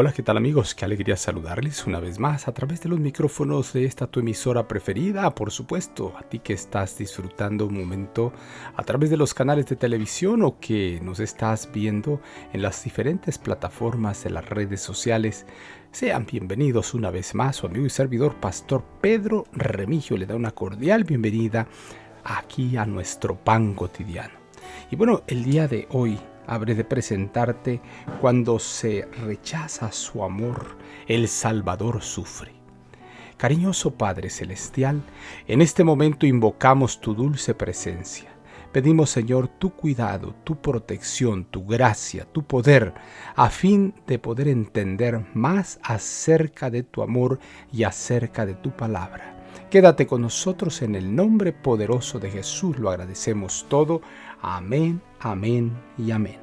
Hola, ¿qué tal amigos? Qué alegría saludarles una vez más a través de los micrófonos de esta tu emisora preferida, por supuesto, a ti que estás disfrutando un momento a través de los canales de televisión o que nos estás viendo en las diferentes plataformas de las redes sociales. Sean bienvenidos una vez más, su amigo y servidor Pastor Pedro Remigio le da una cordial bienvenida aquí a nuestro pan cotidiano. Y bueno, el día de hoy habré de presentarte cuando se rechaza su amor, el Salvador sufre. Cariñoso Padre Celestial, en este momento invocamos tu dulce presencia. Pedimos, Señor, tu cuidado, tu protección, tu gracia, tu poder, a fin de poder entender más acerca de tu amor y acerca de tu palabra. Quédate con nosotros en el nombre poderoso de Jesús, lo agradecemos todo. Amén, amén y amén.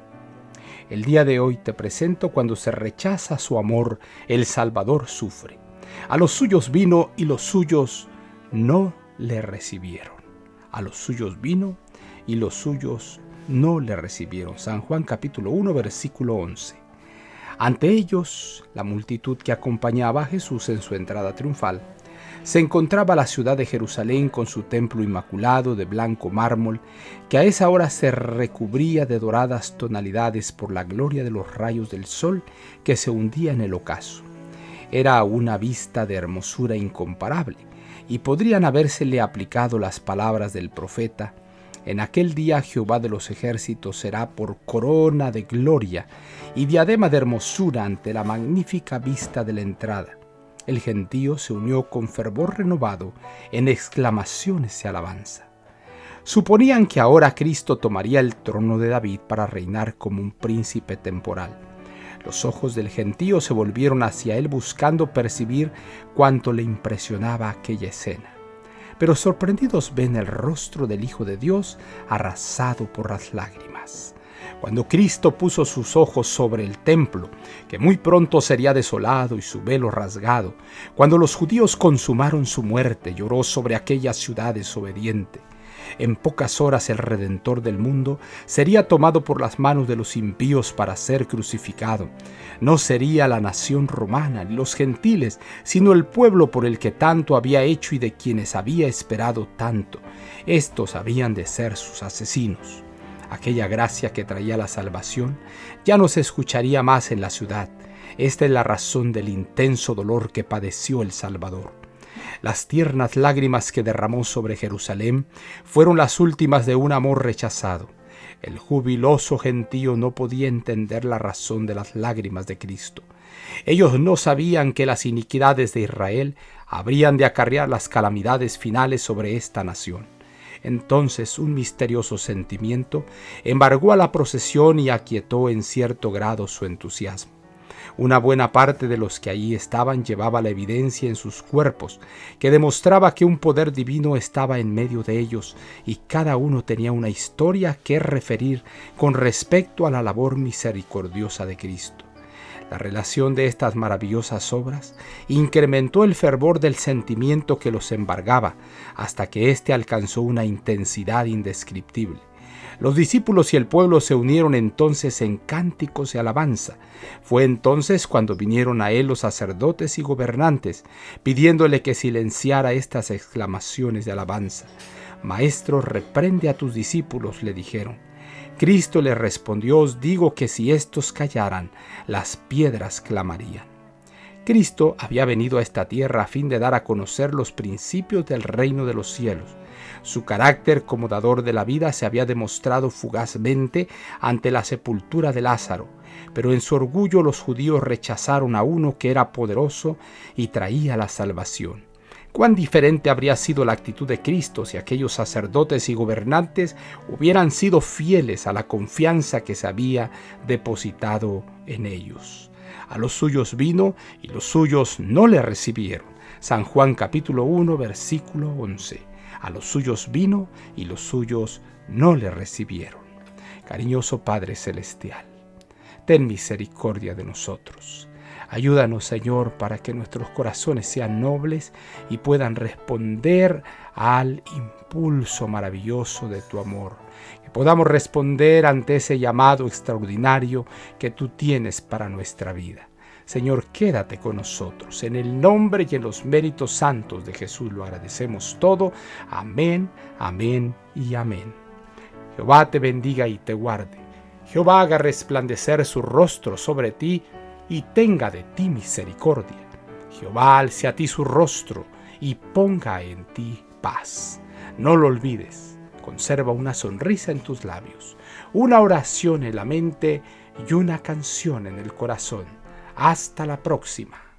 El día de hoy te presento cuando se rechaza su amor, el Salvador sufre. A los suyos vino y los suyos no le recibieron. A los suyos vino y los suyos no le recibieron. San Juan capítulo 1, versículo 11. Ante ellos, la multitud que acompañaba a Jesús en su entrada triunfal, se encontraba la ciudad de Jerusalén con su templo inmaculado de blanco mármol, que a esa hora se recubría de doradas tonalidades por la gloria de los rayos del sol que se hundía en el ocaso. Era una vista de hermosura incomparable, y podrían habérsele aplicado las palabras del profeta: en aquel día Jehová de los ejércitos será por corona de gloria y diadema de hermosura ante la magnífica vista de la entrada. El gentío se unió con fervor renovado en exclamaciones de alabanza. Suponían que ahora Cristo tomaría el trono de David para reinar como un príncipe temporal. Los ojos del gentío se volvieron hacia él buscando percibir cuánto le impresionaba aquella escena. Pero sorprendidos ven el rostro del Hijo de Dios arrasado por las lágrimas. Cuando Cristo puso sus ojos sobre el templo, que muy pronto sería desolado y su velo rasgado, cuando los judíos consumaron su muerte, lloró sobre aquella ciudad desobediente. En pocas horas el Redentor del mundo sería tomado por las manos de los impíos para ser crucificado. No sería la nación romana ni los gentiles, sino el pueblo por el que tanto había hecho y de quienes había esperado tanto. Estos habían de ser sus asesinos. Aquella gracia que traía la salvación ya no se escucharía más en la ciudad. Esta es la razón del intenso dolor que padeció el Salvador. Las tiernas lágrimas que derramó sobre Jerusalén fueron las últimas de un amor rechazado. El jubiloso gentío no podía entender la razón de las lágrimas de Cristo. Ellos no sabían que las iniquidades de Israel habrían de acarrear las calamidades finales sobre esta nación. Entonces un misterioso sentimiento embargó a la procesión y aquietó en cierto grado su entusiasmo. Una buena parte de los que allí estaban llevaba la evidencia en sus cuerpos, que demostraba que un poder divino estaba en medio de ellos, y cada uno tenía una historia que referir con respecto a la labor misericordiosa de Cristo. La relación de estas maravillosas obras incrementó el fervor del sentimiento que los embargaba, hasta que éste alcanzó una intensidad indescriptible. Los discípulos y el pueblo se unieron entonces en cánticos de alabanza. Fue entonces cuando vinieron a él los sacerdotes y gobernantes, pidiéndole que silenciara estas exclamaciones de alabanza. «Maestro, reprende a tus discípulos», le dijeron. Cristo le respondió: «Os digo que si estos callaran, las piedras clamarían». Cristo había venido a esta tierra a fin de dar a conocer los principios del reino de los cielos. Su carácter como dador de la vida se había demostrado fugazmente ante la sepultura de Lázaro, pero en su orgullo los judíos rechazaron a uno que era poderoso y traía la salvación. Cuán diferente habría sido la actitud de Cristo si aquellos sacerdotes y gobernantes hubieran sido fieles a la confianza que se había depositado en ellos. A los suyos vino y los suyos no le recibieron. San Juan capítulo 1, versículo 11. A los suyos vino y los suyos no le recibieron. Cariñoso Padre Celestial, ten misericordia de nosotros. Ayúdanos, Señor, para que nuestros corazones sean nobles y puedan responder al impulso maravilloso de tu amor. Que podamos responder ante ese llamado extraordinario que tú tienes para nuestra vida. Señor, quédate con nosotros. En el nombre y en los méritos santos de Jesús lo agradecemos todo. Amén, amén y amén. Jehová te bendiga y te guarde. Jehová haga resplandecer su rostro sobre ti y tenga de ti misericordia. Jehová alce a ti su rostro y ponga en ti paz. No lo olvides, conserva una sonrisa en tus labios, una oración en la mente y una canción en el corazón. Hasta la próxima.